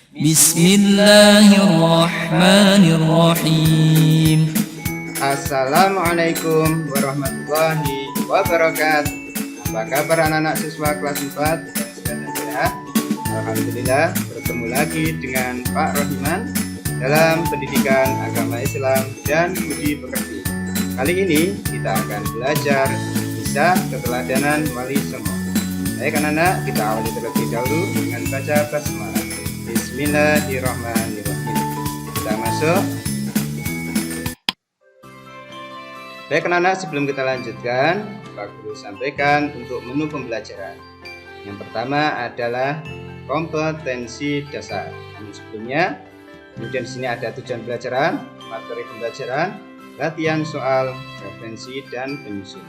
Bismillahirrahmanirrahim. Assalamualaikum warahmatullahi wabarakatuh. Apa kabar anak-anak siswa kelas 4 dan sehat? Alhamdulillah bertemu lagi dengan Pak Rohiman dalam pendidikan agama Islam dan budi pekerti. Kali ini kita akan belajar kisah keteladanan Wali Songo. Baik anak-anak, kita awali terlebih dahulu dengan baca basmalah. Bismillahirrahmanirrahim. Kita masuk. Baik anak-anak, sebelum kita lanjutkan, Pak Guru sampaikan untuk menu pembelajaran. Yang pertama adalah kompetensi dasar. Sebelumnya, kemudian di sini ada tujuan pelajaran, materi pembelajaran, latihan soal, referensi, dan penyusun.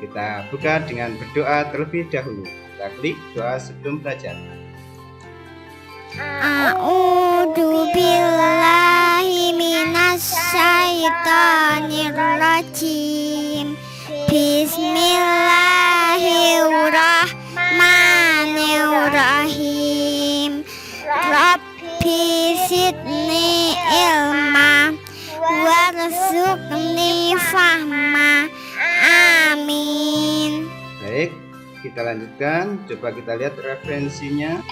Kita buka dengan berdoa terlebih dahulu. Kita klik doa sebelum belajar. A'udzu billahi minasyaitonir rajim. Bismillahirrahmanirrahim. Rabbi zidni ilma warzuqni fahma. Amin. Baik, kita lanjutkan. Coba kita lihat referensinya.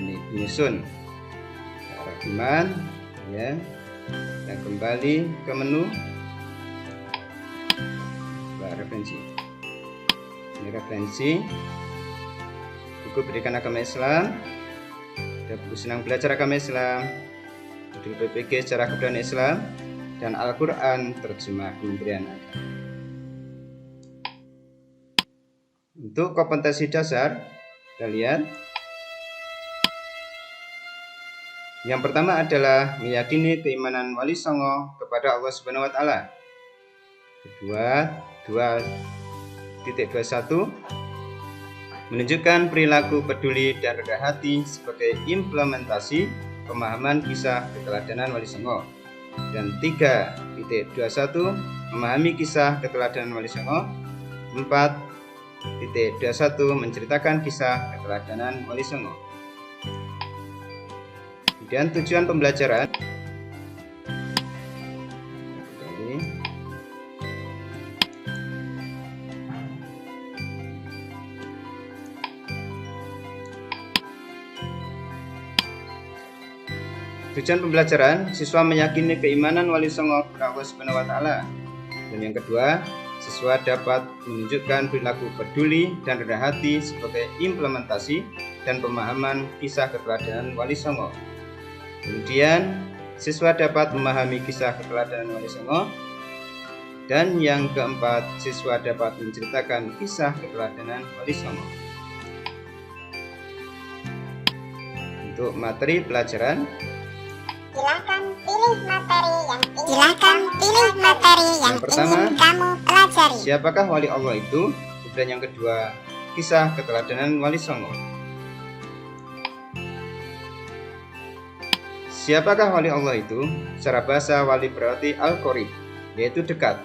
Ini penyusun rekaman ya. Kita kembali ke menu referensi. Ini referensi buku pendidikan agama Islam, ada buku senang belajar agama Islam, modul PPG sejarah kebudayaan Islam, dan Al-Quran terjemah Kementerian Agama. Untuk kompetensi dasar kita lihat. Yang pertama adalah meyakini keimanan Wali Songo kepada Allah Subhanahu wa Ta'ala. Kedua, 2.21 menunjukkan perilaku peduli dan rendah hati sebagai implementasi pemahaman kisah keteladanan Wali Songo. Dan 3.21 memahami kisah keteladanan Wali Songo. 4.21 menceritakan kisah keteladanan Wali Songo. Dan tujuan pembelajaran. Tujuan pembelajaran, siswa meyakini keimanan Wali Songo kepada Allah Subhanahu wa Ta'ala. Dan yang kedua, siswa dapat menunjukkan perilaku peduli dan rendah hati sebagai implementasi dan pemahaman kisah keteladanan Wali Songo. Kemudian, siswa dapat memahami kisah keteladanan Wali Songo. Dan yang keempat, siswa dapat menceritakan kisah keteladanan Wali Songo. Untuk materi pelajaran, Silakan pilih materi yang pertama, ingin kamu pelajari. Siapakah Wali Allah itu? Dan yang kedua, kisah keteladanan Wali Songo. Siapakah Wali Allah itu? Secara bahasa, wali berarti al-qorib, yaitu dekat.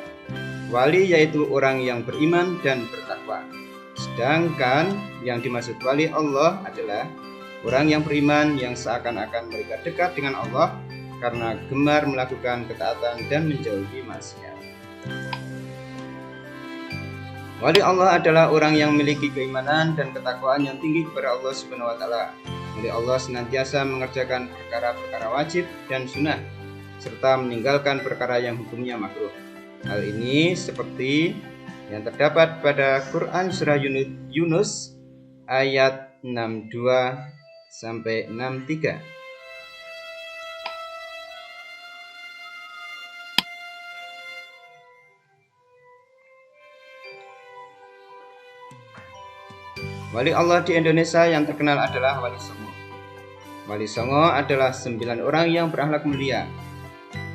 Wali yaitu orang yang beriman dan bertakwa. Sedangkan yang dimaksud wali Allah adalah orang yang beriman yang seakan-akan mereka dekat dengan Allah karena gemar melakukan ketaatan dan menjauhi maksiat. Wali Allah adalah orang yang memiliki keimanan dan ketakwaan yang tinggi kepada Allah Subhanahu wa Ta'ala. Wali Allah senantiasa mengerjakan perkara-perkara wajib dan sunnah, serta meninggalkan perkara yang hukumnya makruh. Hal ini seperti yang terdapat pada Quran Surah Yunus ayat 62 sampai 63. Wali Allah di Indonesia yang terkenal adalah Wali Songo. Wali Songo adalah 9 orang yang berakhlak mulia.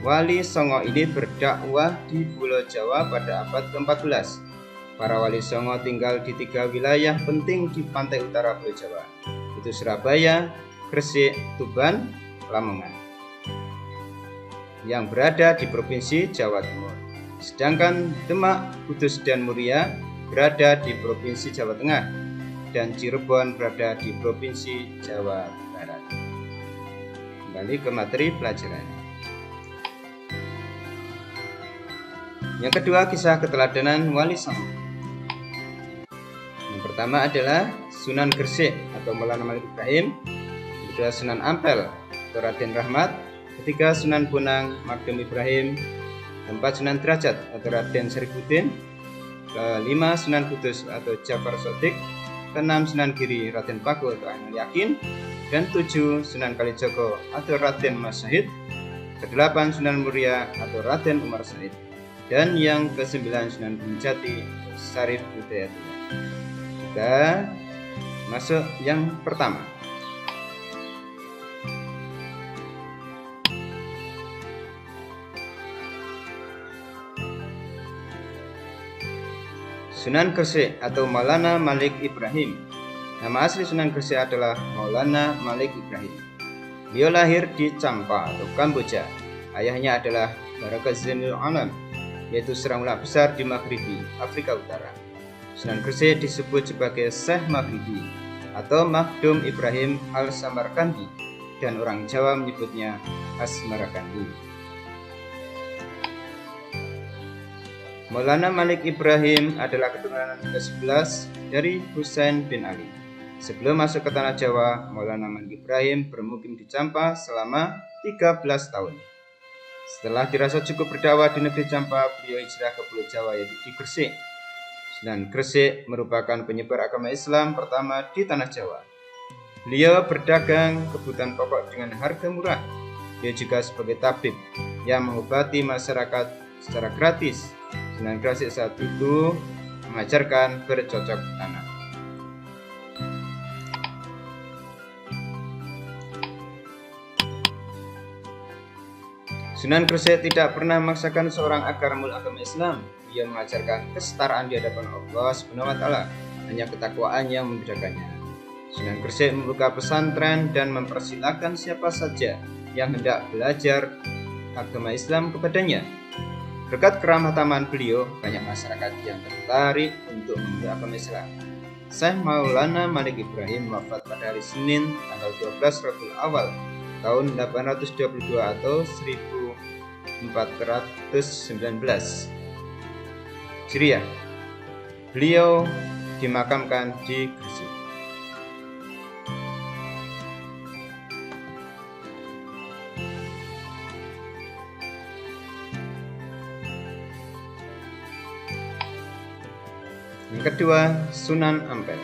Wali Songo ini berdakwah di Pulau Jawa pada abad ke-14. Para Wali Songo tinggal di 3 wilayah penting di pantai utara Pulau Jawa, yaitu Surabaya, Gresik, Tuban, Lamongan, yang berada di Provinsi Jawa Timur. Sedangkan Demak, Kudus, dan Muria berada di Provinsi Jawa Tengah. dan Cirebon berada di Provinsi Jawa Barat. Kembali ke materi pelajaran. Yang kedua, kisah keteladanan Wali Songo. Yang pertama adalah Sunan Gresik atau Maulana Malik Ibrahim, yang kedua Sunan Ampel atau Raden Rahmat, ketiga Sunan Bonang Magdum Ibrahim, keempat Sunan Derajat atau Raden Syarifuddin, kelima Sunan Kudus atau Jafar Shodiq, keenam Sunan Giri Raden Paku atau Ainul Yakin, dan tujuh Sunan Kalijogo atau Raden Mas Syahid, kedelapan Sunan Muria atau Raden Umar Said, dan yang kesembilan Sunan Gunung Jati Syarif Hidayatullah. Kita masuk yang pertama. Sunan Gresik atau Maulana Malik Ibrahim. Nama asli Sunan Gresik adalah Maulana Malik Ibrahim. Beliau lahir di Champa atau Kamboja. Ayahnya adalah Baraka Zainul Alam, yaitu seorang ulama besar di Maghribi, Afrika Utara. Sunan Gresik disebut sebagai Syekh Maghribi atau Magdum Ibrahim Al-Samarkandi, dan orang Jawa menyebutnya Asmarakandi. Maulana Malik Ibrahim adalah keturunan ke-11 dari Husain bin Ali. Sebelum masuk ke tanah Jawa, Maulana Malik Ibrahim bermukim di Champa selama 13 tahun. Setelah dirasa cukup berdakwah di negeri Champa, beliau hijrah ke Pulau Jawa, yaitu di Gresik. Sunan Gresik merupakan penyebar agama Islam pertama di tanah Jawa. Beliau berdagang kebutuhan pokok dengan harga murah. Beliau juga sebagai tabib yang mengobati masyarakat secara gratis. Sunan Gresik saat itu mengajarkan bercocok tanam. Sunan Gresik tidak pernah memaksakan seorang agar memeluk agama Islam. Ia mengajarkan kesetaraan di hadapan Allah Subhanahu wa Ta'ala, hanya ketakwaan yang membedakannya. Sunan Gresik membuka pesantren dan mempersilahkan siapa saja yang hendak belajar agama Islam kepadanya. Berkat keramataman beliau, banyak masyarakat yang tertarik untuk memeluk agama Islam. Syekh Maulana Malik Ibrahim wafat pada hari Senin tanggal 12 Rabiul Awal tahun 822 atau 1419 Hijriah. Beliau dimakamkan di Gresik. Yang kedua, Sunan Ampel.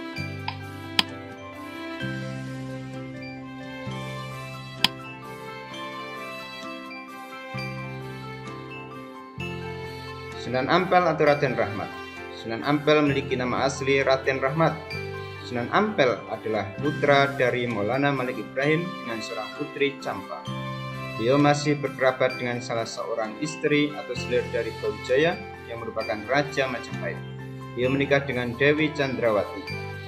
Sunan Ampel atau Raden Rahmat. Sunan Ampel memiliki nama asli Raden Rahmat. Sunan Ampel adalah putra dari Maulana Malik Ibrahim dengan seorang putri Champa. Beliau masih berkerabat dengan salah seorang istri atau selir dari Brawijaya yang merupakan Raja Majapahit. Beliau menikah dengan Dewi Chandrawati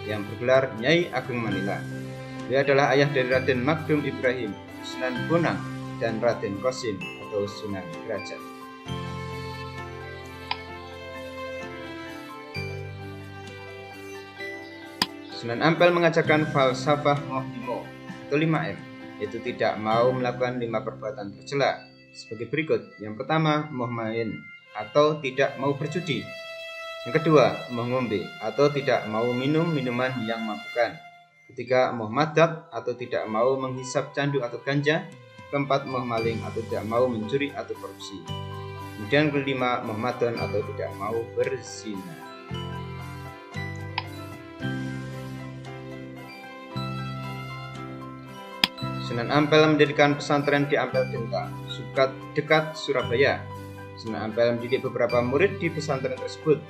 yang bergelar Nyai Ageng Manila. Beliau adalah ayah dari Raden Magdum Ibrahim, Sunan Bonang, dan Raden Qasim atau Sunan Derajat. Sunan Ampel mengajarkan falsafah Mohdimo atau 5M, yaitu tidak mau melakukan 5 perbuatan tercela sebagai berikut. Yang pertama, moh main atau tidak mau berjudi. Yang kedua, moh ngombe atau tidak mau minum minuman yang mabukkan. Ketiga, moh madat atau tidak mau menghisap candu atau ganja. Keempat, moh maling atau tidak mau mencuri atau korupsi. Kemudian kelima, moh madon atau tidak mau berzina. Sunan Ampel mendirikan pesantren di Ampel Denta, dekat Surabaya. Sunan Ampel mendidik beberapa murid di pesantren tersebut.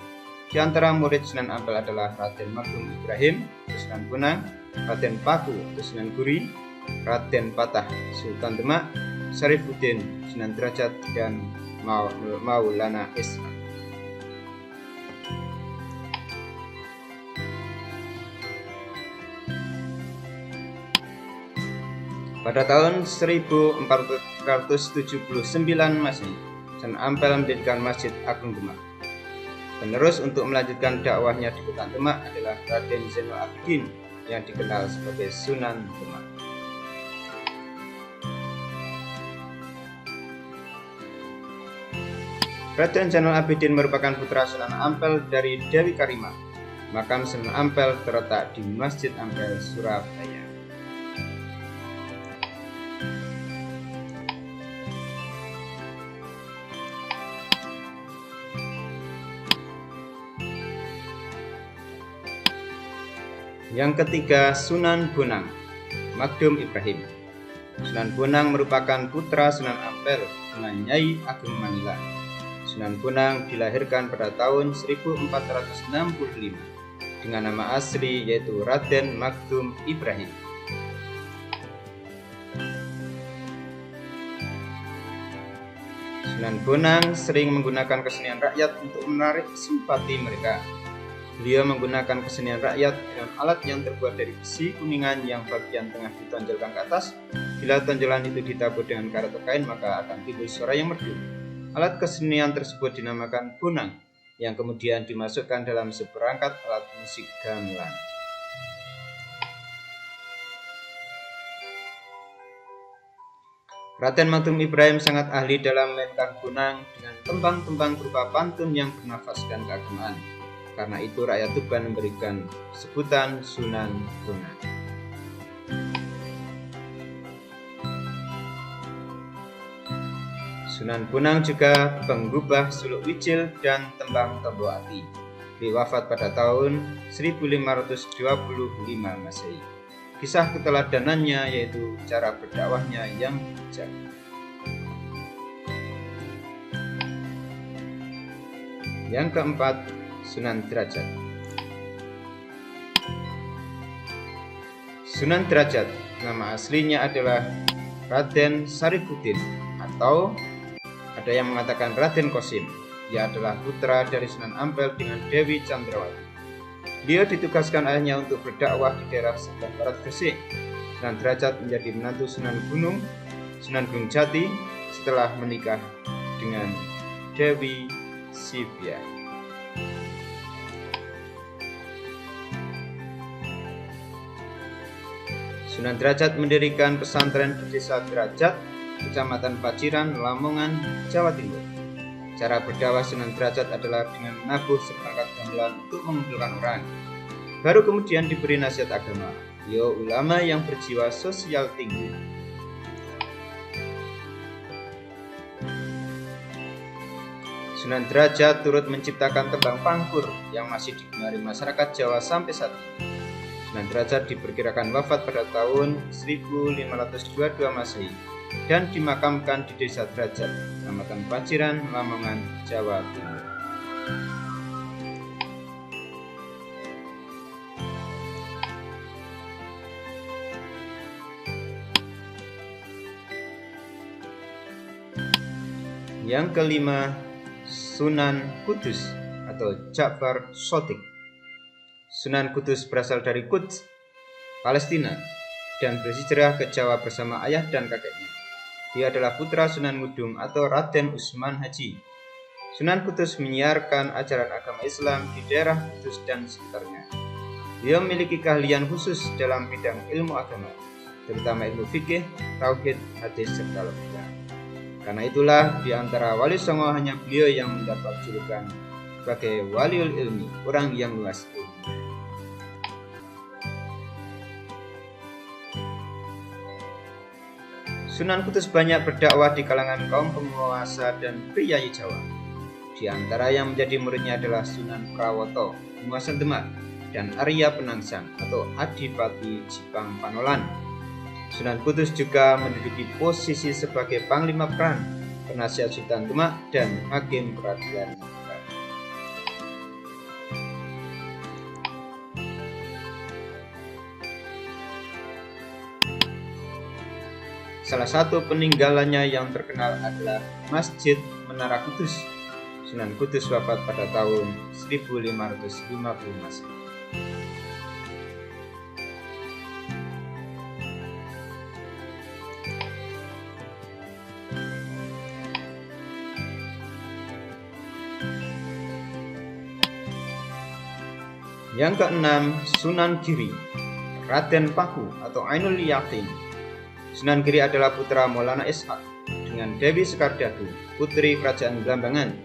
Di antara murid Sunan Ampel adalah Raden Magdum Ibrahim, Sunan Bonang, Raden Paku, Sunan Guri, Raden Patah, Sultan Demak, Syarifuddin, Sunan Derajat, dan Maulana Ishaq. Pada tahun 1479 Masehi, Sunan Ampel mendirikan Masjid Agung Demak. Penerus untuk melanjutkan dakwahnya di kota Demak adalah Raden Zainul Abidin yang dikenal sebagai Sunan Demak. Raden Zainul Abidin merupakan putra Sunan Ampel dari Dewi Karimah. Makam Sunan Ampel terletak di Masjid Ampel, Surabaya. Yang ketiga, Sunan Bonang, Magdum Ibrahim. Sunan Bonang merupakan putra Sunan Ampel dengan Nyai Ageng Manila. Sunan Bonang dilahirkan pada tahun 1465 dengan nama asli yaitu Raden Magdum Ibrahim. Sunan Bonang sering menggunakan kesenian rakyat untuk menarik simpati mereka. Beliau menggunakan kesenian rakyat dengan alat yang terbuat dari besi kuningan yang bagian tengah ditonjolkan ke atas. Bila tonjolan itu ditabur dengan karet atau kain, maka akan timbul suara yang merdu. Alat kesenian tersebut dinamakan bonang, yang kemudian dimasukkan dalam seperangkat alat musik gamelan. Raden Magdum Ibrahim sangat ahli dalam memainkan bonang dengan tembang-tembang berupa pantun yang bernafaskan keagamaan. Karena itu rakyat Tuban memberikan sebutan Sunan Bonang. Sunan Bonang juga penggubah suluk wicil dan tembang Tombo Ati. Beliau wafat pada tahun 1525 Masehi. Kisah keteladanannya yaitu cara berdakwahnya yang bijak. Yang keempat, Sunan Derajat. Sunan Derajat, nama aslinya adalah Raden Sarifuddin atau ada yang mengatakan Raden Kosim. Ia adalah putra dari Sunan Ampel dengan Dewi Candrawati. Beliau ditugaskan ayahnya untuk berdakwah di daerah sebelah barat Gresik. Sunan Derajat menjadi menantu Sunan Gunung Jati setelah menikah dengan Dewi Sivya. Sunan Derajat mendirikan pesantren di Desa Derajat, Kecamatan Paciran, Lamongan, Jawa Timur. Cara berdakwah Sunan Derajat adalah dengan menabuh seperangkat gamelan untuk mengumpulkan orang. Baru kemudian diberi nasihat agama. Beliau ulama yang berjiwa sosial tinggi. Sunan Derajat turut menciptakan tembang pangkur yang masih digemari masyarakat Jawa sampai saat ini. Sunan Derajat diperkirakan wafat pada tahun 1522 Masehi dan dimakamkan di Desa Derajat, Kecamatan Paciran, Lamongan, Jawa Timur. Yang kelima, Sunan Kudus atau Ja'far Shadiq. Sunan Kudus berasal dari Quds, Palestina, dan berhijrah ke Jawa bersama ayah dan kakeknya. Dia adalah putra Sunan Ngudung atau Raden Usman Haji. Sunan Kudus menyiarkan ajaran agama Islam di daerah Kudus dan sekitarnya. Dia memiliki keahlian khusus dalam bidang ilmu agama, terutama ilmu fikih, tauhid, hadis, serta logika. Karena itulah di antara wali songo hanya beliau yang mendapat julukan sebagai waliul ilmi, orang yang luas ilmu. Sunan Kudus banyak berdakwah di kalangan kaum penguasa dan priyayi Jawa. Di antara yang menjadi muridnya adalah Sunan Prawoto, penguasa Demak, dan Arya Penangsang atau Adipati Jipang Panolan. Sunan Kudus juga menduduki posisi sebagai Panglima Perang, penasihat Sultan Demak, dan Hakim Peradilan Negara. Salah satu peninggalannya yang terkenal adalah Masjid Menara Kudus. Sunan Kudus wafat pada tahun 1550 Masehi. Yang keenam, Sunan Giri, Raden Paku atau Ainul Yakin. Sunan Giri adalah putra Maulana Ishaq dengan Dewi Sekardadu, putri kerajaan Blambangan.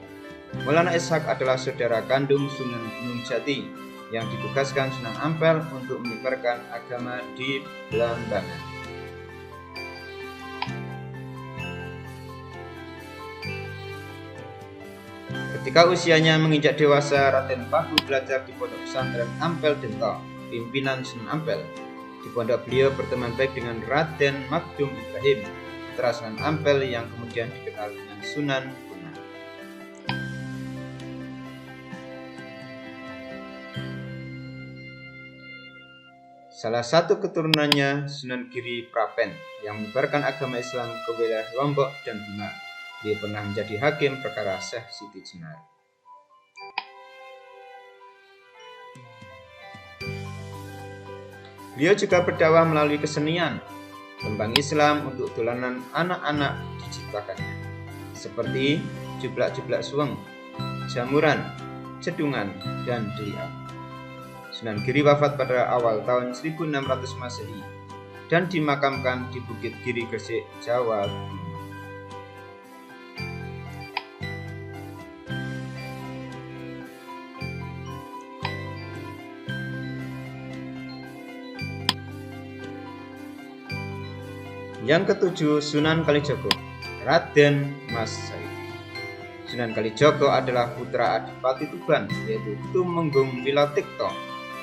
Maulana Ishaq adalah saudara kandung Sunan Gunung Jati yang ditugaskan Sunan Ampel untuk menyebarkan agama di Blambangan. Ketika usianya menginjak dewasa, Raden Paku belajar di pondok pesantren Ampel Dento, pimpinan Sunan Ampel. Di pondok beliau berteman baik dengan Raden Magdum Ibrahim, putra Sunan Ampel yang kemudian dikenal dengan Sunan Bonang. Salah satu keturunannya Sunan Giri Prapen yang menyebarkan agama Islam ke wilayah Lombok dan Bima. Dia pernah menjadi hakim perkara Syekh Siti Jenar. Beliau juga berdakwah melalui kesenian, tembang Islam untuk dolanan anak-anak diciptakannya, seperti jublak-jublak suweng, jamuran, cedungan, dan deliang. Sunan Giri wafat pada awal tahun 1600 Masehi dan dimakamkan di Bukit Giri Gresik, Jawa Timur. Yang ketujuh, Sunan Kalijogo, Raden Mas Said. Sunan Kalijogo adalah putra Adipati Tuban, yaitu Tumenggung Wilatikto,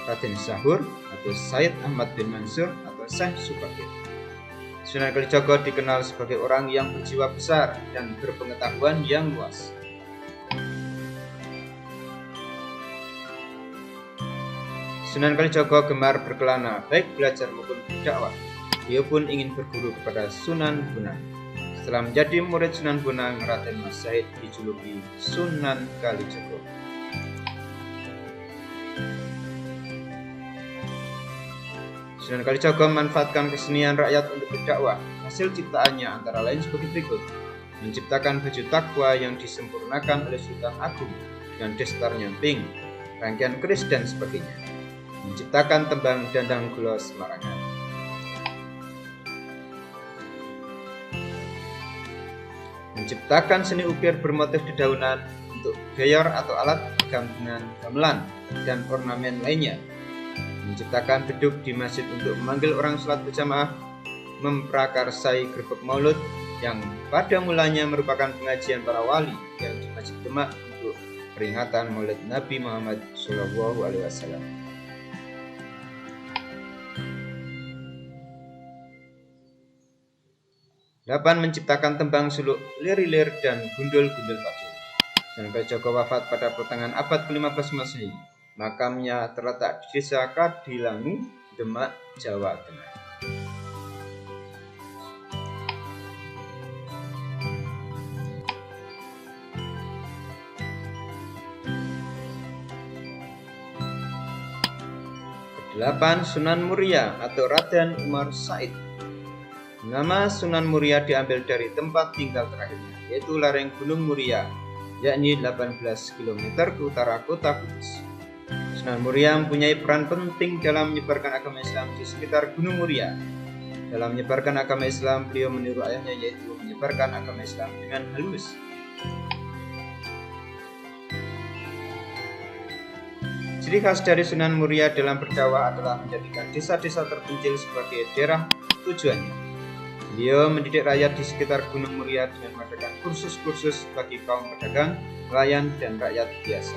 Raden Sahur atau Said Ahmad bin Mansur atau Syekh Subakir. Sunan Kalijogo dikenal sebagai orang yang berjiwa besar dan berpengetahuan yang luas. Sunan Kalijogo gemar berkelana, baik belajar maupun berdakwah. Dia pun ingin berguru kepada Sunan Bonang. Setelah menjadi murid Sunan Bonang, Raden Mas Said dijuluki Sunan Kalijogo. Sunan Kalijogo memanfaatkan kesenian rakyat untuk berdakwah. Hasil ciptaannya antara lain sebagai berikut: menciptakan baju takwa yang disempurnakan oleh Sultan Agung dengan destar nyamping, rangkaian keris dan sebagainya. Menciptakan tembang Dandang Gula Semarangan. Menciptakan seni ukir bermotif dedaunan untuk geyor atau alat gambungan gamelan dan ornamen lainnya. Menciptakan beduk di masjid untuk memanggil orang sholat berjamaah. Memprakarsai gerbek maulud yang pada mulanya merupakan pengajian para wali yang di Masjid Demak untuk peringatan maulid Nabi Muhammad SAW. 8. Menciptakan tembang suluk Lirilir dan Gundul-Gundul Pacu. Sunan Kalijogo wafat pada pertengahan abad ke-15 Masehi. Makamnya terletak di Desa Kadilangu, Demak, Jawa Tengah. Ke-8. Sunan Muria atau Raden Umar Said. Nama Sunan Muria diambil dari tempat tinggal terakhirnya, yaitu lereng Gunung Muria, yakni 18 km ke utara kota Kudus. Sunan Muria mempunyai peran penting dalam menyebarkan agama Islam di sekitar Gunung Muria. Dalam menyebarkan agama Islam, beliau meniru ayahnya, yaitu menyebarkan agama Islam dengan halus. Ciri khas dari Sunan Muria dalam berdakwah adalah menjadikan desa-desa terpencil sebagai daerah tujuannya. Beliau mendidik rakyat di sekitar Gunung Muria dengan mengadakan kursus-kursus bagi kaum pedagang, nelayan, dan rakyat biasa.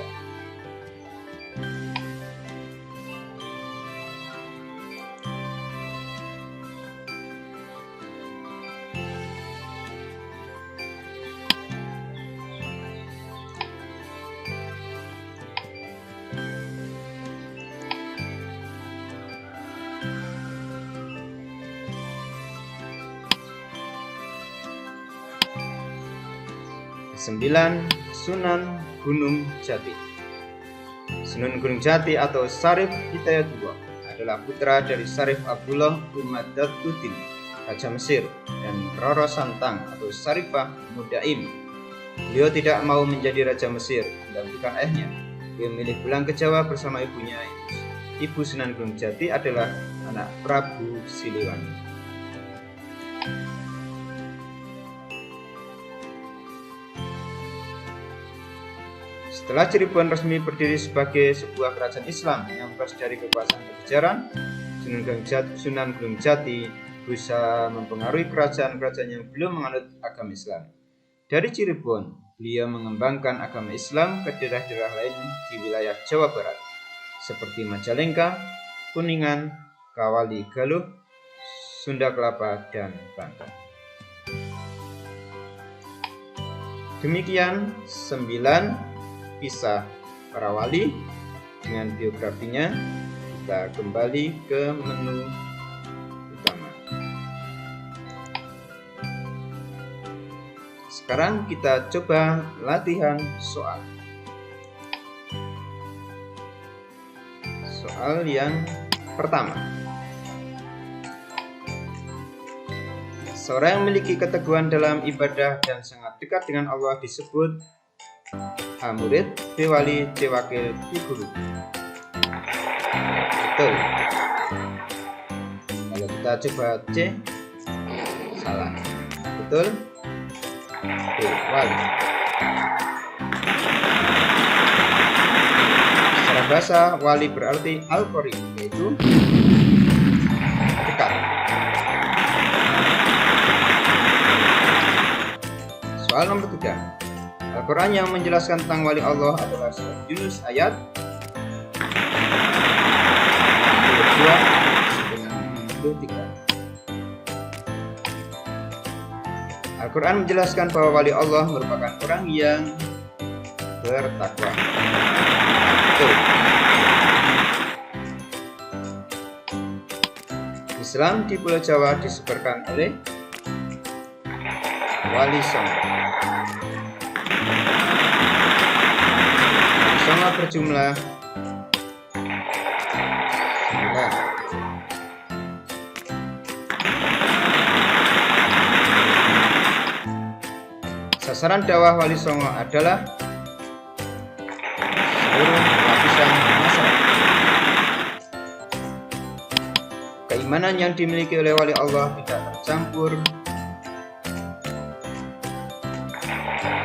Ke-9. Sunan Gunung Jati. Sunan Gunung Jati atau Syarif Hidayatullah adalah putra dari Syarif Abdullah Umadatuddin, Raja Mesir, dan Roro Santang atau Syarifah Mudaim. Beliau tidak mau menjadi Raja Mesir, menggantikan ayahnya. Dia memilih pulang ke Jawa bersama ibunya, Ibu Sunan Gunung Jati adalah anak Prabu Siliwangi. Setelah Cirebon resmi berdiri sebagai sebuah kerajaan Islam yang bebas dari kekuasaan Pajajaran, Sunan Gunung Jati berusaha mempengaruhi kerajaan-kerajaan yang belum menganut agama Islam. Dari Cirebon, beliau mengembangkan agama Islam ke daerah-daerah lain di wilayah Jawa Barat, seperti Majalengka, Kuningan, Kawali Galuh, Sunda Kelapa, dan Banten. Demikian 9 kisah para wali dengan biografinya. Kita kembali ke menu utama. Sekarang kita coba latihan soal. Soal yang pertama. Seorang yang memiliki keteguhan dalam ibadah dan sangat dekat dengan Allah disebut A. Murid, B. Wali, C. Wakil, D. Guru. Betul. Kalau kita coba C, salah. Betul. B. Wali. Secara bahasa, wali berarti al-qarib, yaitu dekat. Soal nomor 3. Al-Quran yang menjelaskan tentang wali Allah adalah surat Yunus ayat 22-63. Al-Quran menjelaskan bahwa wali Allah merupakan orang yang bertakwa. Betul. Islam di Pulau Jawa disebarkan oleh Wali Songo. Songo berjumlah 9. Sasaran dakwah Wali Songo adalah seluruh lapisan masyarakat. Keimanan yang dimiliki oleh wali Allah tidak tercampur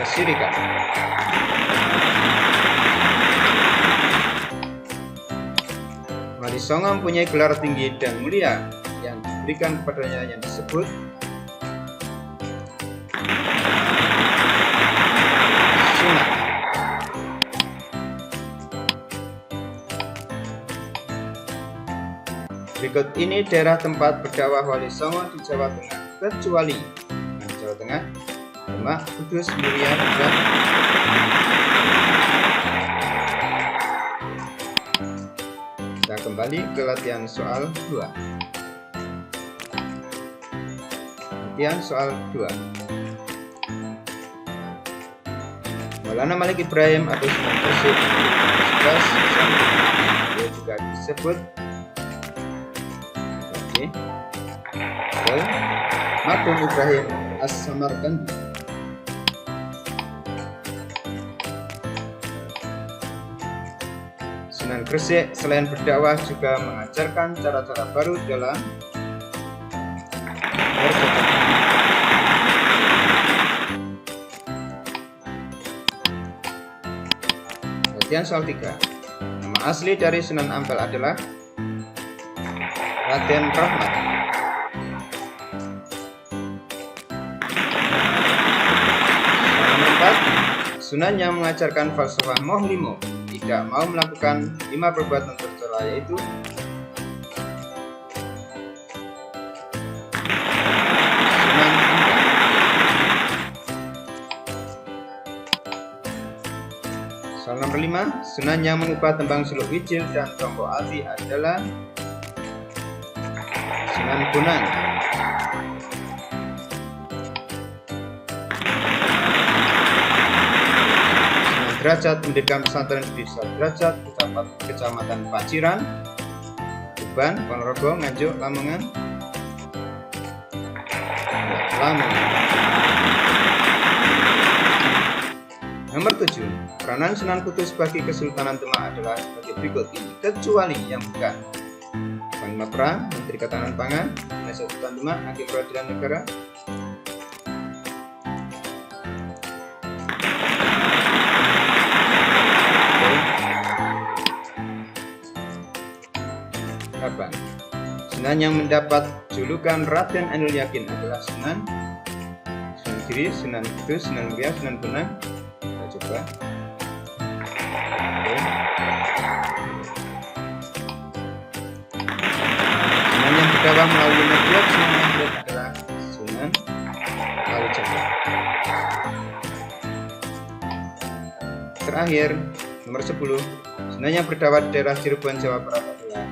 kesyirikan. Wali Songo mempunyai gelar tinggi dan mulia yang diberikan kepadanya yang disebut sunat. Berikut ini daerah tempat berdakwah Wali Songo di Jawa Tengah, kecuali Jawa Tengah, Demak, Kudus, Muria, dan kita kembali ke latihan soal 2. Latihan soal 2. Maulana Malik Ibrahim atau Sunan Gresik dia juga disebut Maktum Ibrahim As-Samarkandi. Sunan Gresik selain berdakwah juga mengajarkan cara-cara baru dalam bercocok. Latihan soal 3. Nama asli dari Sunan Ampel adalah Raden Rahmat. Soal nomor 4. Sunan yang mengajarkan falsafah Mohlimo tidak mau melakukan 5 perbuatan tercela, yaitu Sunan Ampel. Soal nomor 5. Sunan yang mengubah tembang Suluk Wijil dan Tombok Ati adalah Sunan Bonang. Sunan Derajat mendirikan pesantren di Desa Derajat, Kecamatan Paciran, Tuban, Ponorogo, Nganjuk, Lamongan. Nomor 7. Peranan Sunan Kudus bagi Kesultanan Demak adalah sebagai berikut ini, kecuali yang bukan. Panglima Perang, Menteri Ketahanan Pangan, Penasihat Sultan Demak, Hakim Peradilan Negara. Apa? Sunan yang mendapat julukan Raden Ainul Yakin adalah Sunan Giri, Sunan Kudus, Sunan Muria, Sunan Bonang. Kita coba. Oke. Sunan yang berdakwah melalui media Sunan Ampel adalah Sunan Kalijaga. Terakhir, nomor 10. Sunan yang berdakwah di daerah Cirebon, Jawa Barat adalah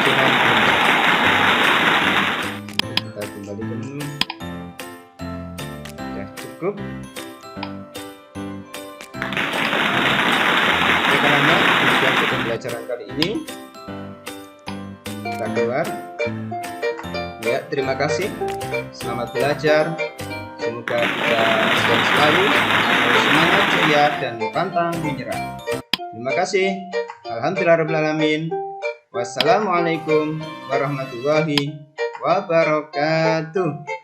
Sunan Gunung. Kita kembali ke menu. Ya, cukup. Oke, karena demikian pembelajaran kali ini. Kita keluar. Ya, terima kasih. Selamat belajar. Semoga kita sehat selalu, semangat, ceria, dan pantang menyerah. Terima kasih. Alhamdulillahirrahmanirrahim. Wassalamualaikum warahmatullahi wabarakatuh.